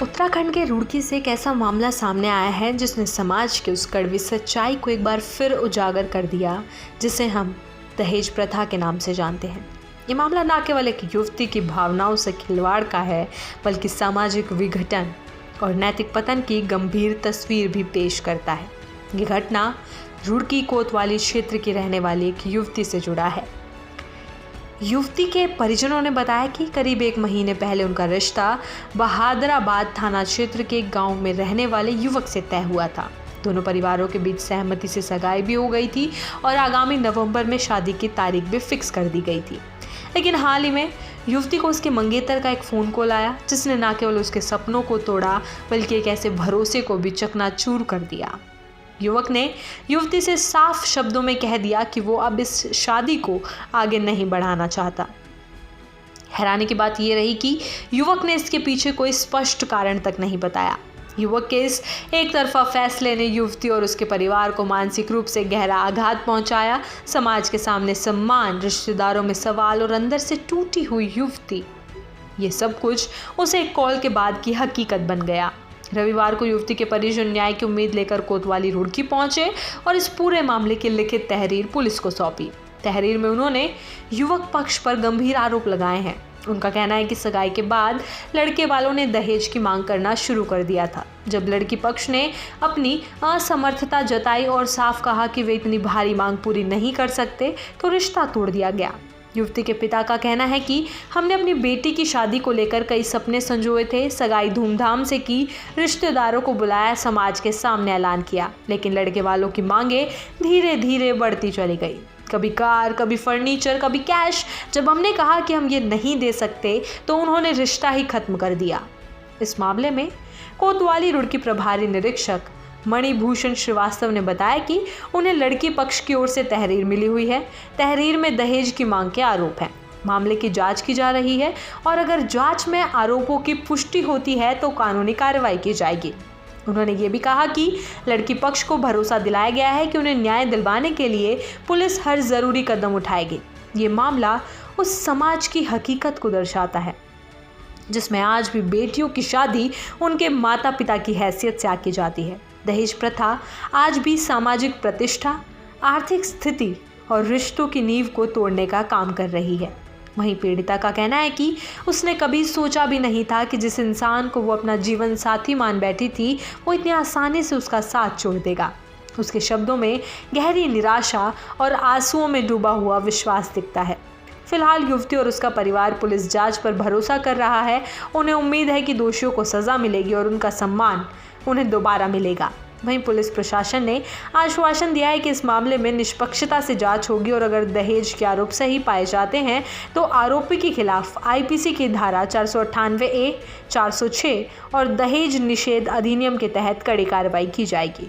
उत्तराखंड के रुड़की से एक ऐसा मामला सामने आया है जिसने समाज की उस कड़वी सच्चाई को एक बार फिर उजागर कर दिया जिसे हम दहेज प्रथा के नाम से जानते हैं। ये मामला न केवल एक युवती की भावनाओं से खिलवाड़ का है बल्कि सामाजिक विघटन और नैतिक पतन की गंभीर तस्वीर भी पेश करता है। ये घटना रुड़की कोतवाली क्षेत्र की रहने वाली एक युवती से जुड़ा है। युवती के परिजनों ने बताया कि करीब 1 महीने पहले उनका रिश्ता बहादुराबाद थाना क्षेत्र के गांव में रहने वाले युवक से तय हुआ था। दोनों परिवारों के बीच सहमति से सगाई भी हो गई थी और आगामी नवंबर में शादी की तारीख भी फिक्स कर दी गई थी। लेकिन हाल ही में युवती को उसके मंगेतर का एक फ़ोन कॉल आया जिसने न केवल उसके सपनों को तोड़ा बल्कि एक ऐसे भरोसे को भी चकनाचूर कर दिया। युवक ने युवती से साफ शब्दों में कह दिया कि वो अब इस शादी को आगे नहीं बढ़ाना चाहता। हैरानी की बात यह रही कि युवक ने इसके पीछे कोई स्पष्ट कारण तक नहीं बताया। युवक के इस एक तरफा फैसले ने युवती और उसके परिवार को मानसिक रूप से गहरा आघात पहुंचाया। समाज के सामने सम्मान, रिश्तेदारों में सवाल और अंदर से टूटी हुई युवती, ये सब कुछ उसे एक कॉल के बाद की हकीकत बन गया। रविवार को युवती के परिजन न्याय की उम्मीद लेकर कोतवाली रुड़की पहुंचे और इस पूरे मामले की लिखित तहरीर पुलिस को सौंपी। तहरीर में उन्होंने युवक पक्ष पर गंभीर आरोप लगाए हैं। उनका कहना है कि सगाई के बाद लड़के वालों ने दहेज की मांग करना शुरू कर दिया था। जब लड़की पक्ष ने अपनी असमर्थता जताई और साफ कहा कि वे इतनी भारी मांग पूरी नहीं कर सकते तो रिश्ता तोड़ दिया गया। युवती के पिता का कहना है कि हमने अपनी बेटी की शादी को लेकर कई सपने संजोए थे, सगाई धूमधाम से की, रिश्तेदारों को बुलाया, समाज के सामने ऐलान किया, लेकिन लड़के वालों की मांगे धीरे धीरे बढ़ती चली गई। कभी कार, कभी फर्नीचर, कभी कैश। जब हमने कहा कि हम ये नहीं दे सकते तो उन्होंने रिश्ता ही खत्म कर दिया। इस मामले में कोतवाली रुड़की प्रभारी निरीक्षक मणिभूषण श्रीवास्तव ने बताया कि उन्हें लड़की पक्ष की ओर से तहरीर मिली हुई है। तहरीर में दहेज की मांग के आरोप हैं। मामले की जांच की जा रही है और अगर जांच में आरोपों की पुष्टि होती है तो कानूनी कार्रवाई की जाएगी। उन्होंने ये भी कहा कि लड़की पक्ष को भरोसा दिलाया गया है कि उन्हें न्याय दिलवाने के लिए पुलिस हर ज़रूरी कदम उठाएगी। ये मामला उस समाज की हकीकत को दर्शाता है जिसमें आज भी बेटियों की शादी उनके माता पिता की हैसियत से आकी जाती है। दहेज प्रथा आज भी सामाजिक प्रतिष्ठा, आर्थिक स्थिति और रिश्तों की नींव को तोड़ने का काम कर रही है। वहीं पीड़िता का कहना है कि उसने कभी सोचा भी नहीं था कि जिस इंसान को वो अपना जीवन साथी मान बैठी थी वो इतनी आसानी से उसका साथ छोड़ देगा। उसके शब्दों में गहरी निराशा और आंसुओं में डूबा हुआ विश्वास दिखता है। फिलहाल युवती और उसका परिवार पुलिस जांच पर भरोसा कर रहा है। उन्हें उम्मीद है कि दोषियों को सज़ा मिलेगी और उनका सम्मान उन्हें दोबारा मिलेगा। वहीं पुलिस प्रशासन ने आश्वासन दिया है कि इस मामले में निष्पक्षता से जांच होगी और अगर दहेज के आरोप सही पाए जाते हैं तो आरोपी के खिलाफ आईपीसी की धारा 498A, 406 और दहेज निषेध अधिनियम के तहत कड़ी कार्रवाई की जाएगी।